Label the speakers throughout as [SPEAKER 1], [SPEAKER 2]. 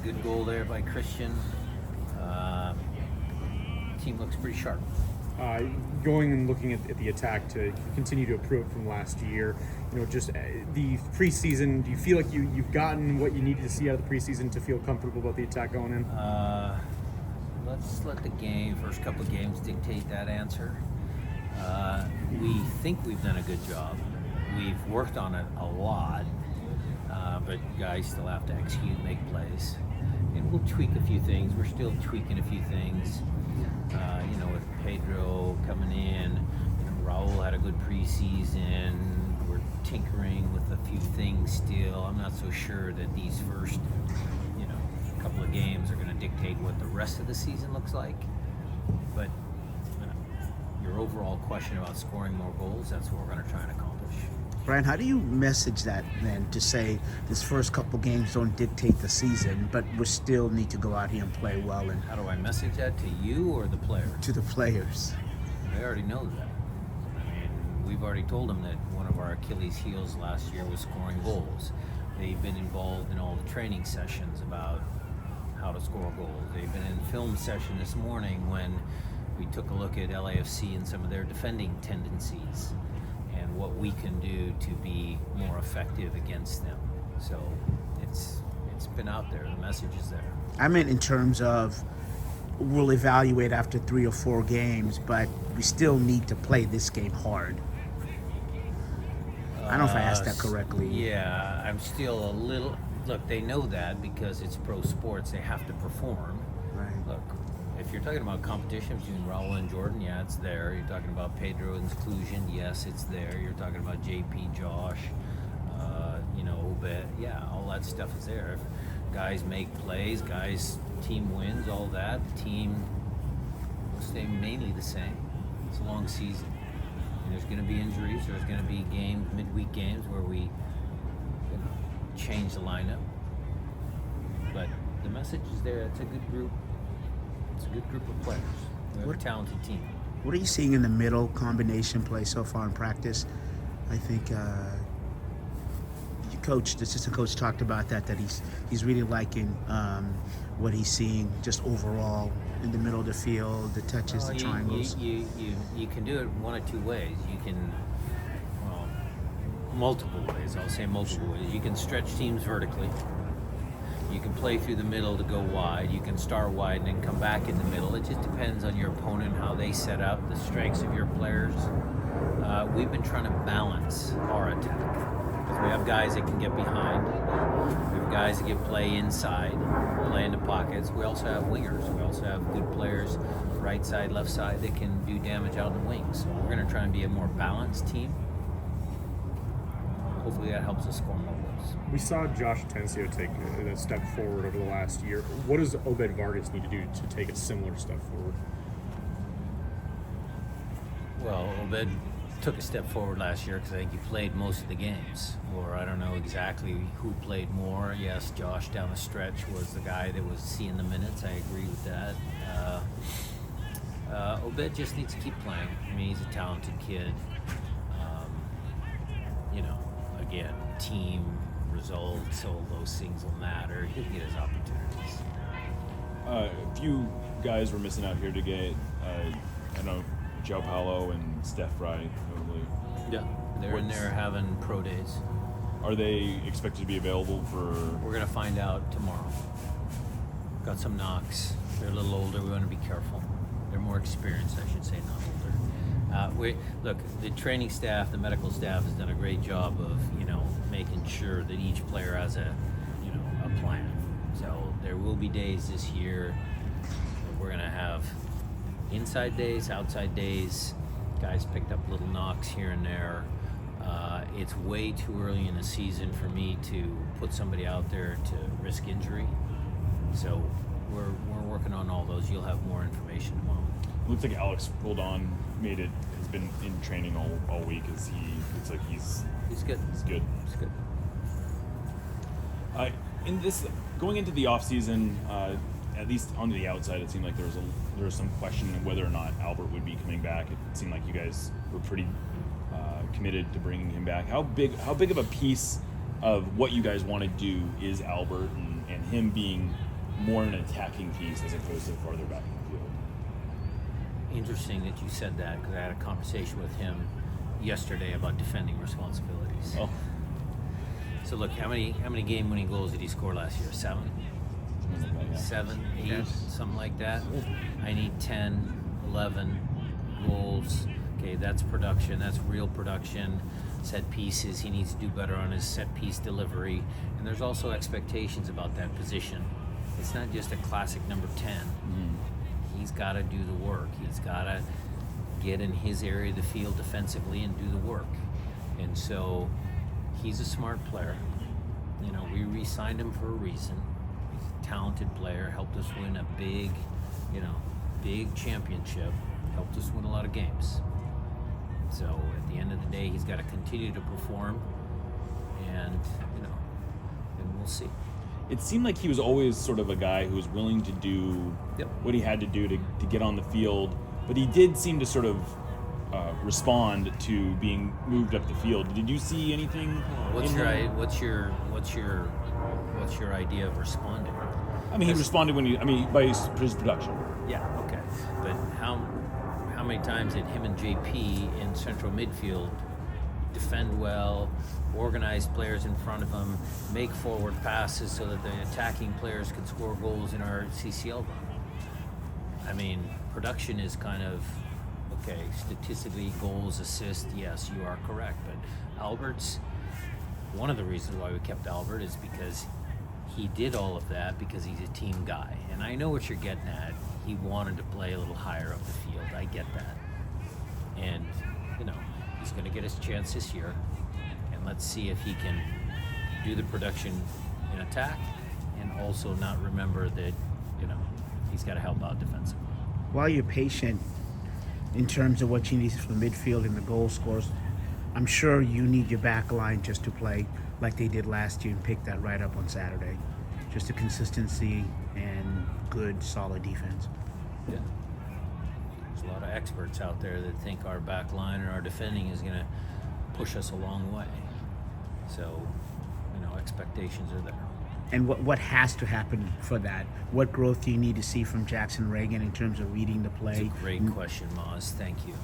[SPEAKER 1] good goal there by Christian. Team looks pretty sharp.
[SPEAKER 2] Going and looking at the attack to continue to improve from last year, just the preseason, do you feel like you've gotten what you needed to see out of the preseason to feel comfortable about the attack going in?
[SPEAKER 1] Let's let the first couple of games dictate that answer. We think we've done a good job. We've worked on it a lot, but guys still have to execute, make plays. And we'll tweak a few things. We're still tweaking a few things. With Pedro coming in, Raul had a good preseason. We're tinkering with a few things still. I'm not so sure that these first, couple of games are going to dictate what the rest of the season looks like. But your overall question about scoring more goals, that's what we're going to try and accomplish.
[SPEAKER 3] Brian, how do you message that then to say this first couple games don't dictate the season, but we still need to go out here and play well? And
[SPEAKER 1] how do I message that to you or the players?
[SPEAKER 3] To the players.
[SPEAKER 1] They already know that. We've already told them that one of our Achilles heels last year was scoring goals. They've been involved in all the training sessions about how to score goals. They've been in film session this morning when we took a look at LAFC and some of their defending tendencies and what we can do to be more effective against them. So it's been out there. The message is there.
[SPEAKER 3] I meant in terms of we'll evaluate after 3 or 4 games, but we still need to play this game hard. I don't know if I asked that correctly.
[SPEAKER 1] Yeah, I'm still a little... Look, they know that because it's pro sports. They have to perform.
[SPEAKER 3] Right.
[SPEAKER 1] Look, if you're talking about competition between Raul and Jordan, yeah, it's there. You're talking about Pedro inclusion, yes, it's there. You're talking about JP, Josh, Obed, yeah, all that stuff is there. If guys make plays, team wins, all that, the team will stay mainly the same. It's a long season. And there's going to be injuries. There's going to be midweek games where we change the lineup. But the message is there. It's a good group. It's a good group of players. We have a talented team.
[SPEAKER 3] What are you seeing in the middle combination play so far in practice? I think the assistant coach talked about that he's really liking what he's seeing just overall in the middle of the field, the touches, the triangles.
[SPEAKER 1] You can do it one of two ways. You can, multiple ways. I'll say multiple ways. You can stretch teams vertically. You can play through the middle to go wide. You can start wide and then come back in the middle. It just depends on your opponent, how they set up, the strengths of your players. We've been trying to balance our attack. Because we have guys that can get behind. We have guys that can play inside, play in the pockets. We also have wingers. We also have good players, right side, left side, that can do damage out in the wings. So we're going to try and be a more balanced team. Hopefully that helps us score more goals.
[SPEAKER 2] We saw Josh Atencio take a step forward over the last year. What does Obed Vargas need to do to take a similar step forward?
[SPEAKER 1] Well, Obed took a step forward last year because I think he played most of the games. Or I don't know exactly who played more. Yes, Josh down the stretch was the guy that was seeing the minutes. I agree with that. Obed just needs to keep playing. I mean, he's a talented kid. Again, team, results, all those things will matter. He'll get his opportunities.
[SPEAKER 4] A few guys were missing out here today. I know Joe Paulo and Steph Fry, notably.
[SPEAKER 1] Yeah, they're in there having pro days.
[SPEAKER 4] Are they expected to be available for...
[SPEAKER 1] We're going to find out tomorrow. Got some knocks. They're a little older. We want to be careful. They're more experienced, I should say, not older. Look, the training staff, the medical staff has done a great job of, making sure that each player has a plan. So there will be days this year that we're going to have inside days, outside days. Guys picked up little knocks here and there. It's way too early in the season for me to put somebody out there to risk injury. So we're working on all those. You'll have more information tomorrow.
[SPEAKER 4] It looks like Alex Roldan has been in training all week. Looks like he's
[SPEAKER 1] good.
[SPEAKER 4] He's good.
[SPEAKER 1] He's good.
[SPEAKER 4] In this, going into the off season, at least on the outside, it seemed like there was some question whether or not Albert would be coming back. It seemed like you guys were pretty committed to bringing him back. How big of a piece of what you guys want to do is Albert and him being more an attacking piece as opposed to farther back in the field.
[SPEAKER 1] Interesting that you said that, because I had a conversation with him yesterday about defending responsibilities.
[SPEAKER 4] Oh,
[SPEAKER 1] So look, how many game-winning goals did he score last year? 7?
[SPEAKER 4] something like that.
[SPEAKER 1] 7, 8,
[SPEAKER 3] Yes.
[SPEAKER 1] something like that. I need 10, 11 goals. Okay, that's production. That's real production. Set pieces. He needs to do better on his set piece delivery. And there's also expectations about that position. It's not just a classic number 10. He's got to do the work. He's got to get in his area of the field defensively and do the work. And so he's a smart player. You know, we re-signed him for a reason. He's a talented player, helped us win a big championship, helped us win a lot of games. So at the end of the day, he's got to continue to perform, and we'll see.
[SPEAKER 4] It seemed like he was always sort of a guy who was willing to do
[SPEAKER 1] Yep.
[SPEAKER 4] what he had to do to get on the field, but he did seem to sort of respond to being moved up the field. Did you see anything?
[SPEAKER 1] What's
[SPEAKER 4] in him?
[SPEAKER 1] your idea of responding?
[SPEAKER 4] I mean, he responded by his production.
[SPEAKER 1] Yeah, okay. But how many times did him and JP in central midfield defend well, organize players in front of them, make forward passes so that the attacking players could score goals in our CCL run? I mean, production is kind of, okay, statistically, goals, assists, yes, you are correct. But Albert's, one of the reasons why we kept Albert is because he did all of that because he's a team guy. And I know what you're getting at. He wanted to play a little higher up the field. I get that. And, he's going to get his chance this year. And let's see if he can do the production in attack and also not remember that, he's got to help out defensively.
[SPEAKER 3] While you're patient in terms of what you need from the midfield and the goal scores, I'm sure you need your back line just to play like they did last year and pick that right up on Saturday. Just a consistency and good, solid defense.
[SPEAKER 1] Yeah. There's a lot of experts out there that think our back line and our defending is going to push us a long way. So, expectations are there.
[SPEAKER 3] And what has to happen for that? What growth do you need to see from Jackson Ragen in terms of reading the play?
[SPEAKER 1] It's a great question, Maz. Thank you.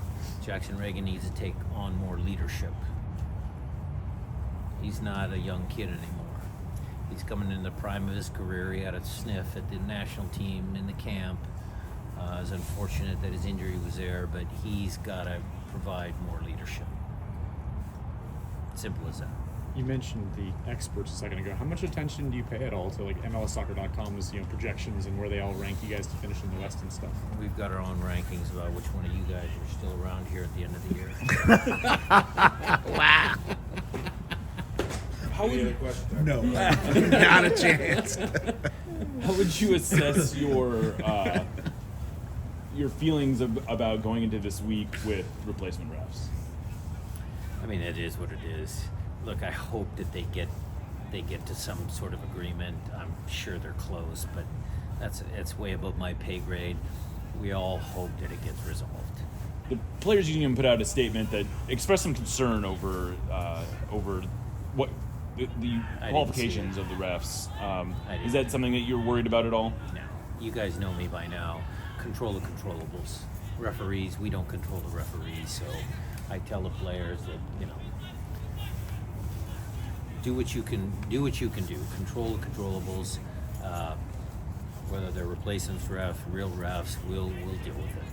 [SPEAKER 1] Jackson Ragen needs to take on more leadership. He's not a young kid anymore. He's coming in the prime of his career. He had a sniff at the national team in the camp. It was unfortunate that his injury was there, but he's got to provide more leadership. Simple as that.
[SPEAKER 2] You mentioned the experts a second ago. How much attention do you pay at all to like MLSsoccer.com's projections and where they all rank you guys to finish in the West and stuff?
[SPEAKER 1] We've got our own rankings about which one of you guys are still around here at the end of the year.
[SPEAKER 3] Wow.
[SPEAKER 4] How would,
[SPEAKER 3] No. Not a chance.
[SPEAKER 4] how would you assess your feelings about going into this week with replacement refs?
[SPEAKER 1] I mean, it is what it is. Look, I hope that they get to some sort of agreement. I'm sure they're close, but it's way above my pay grade. We all hope that it gets resolved.
[SPEAKER 4] The Players Union put out a statement that expressed some concern over what the qualifications of the refs. Is that something that you're worried about at all?
[SPEAKER 1] No. You guys know me by now. Control the controllables. Referees, we don't control the referees, so I tell the players that, do what you can do. Control the controllables. Whether they're replacements refs, real refs, we'll deal with it.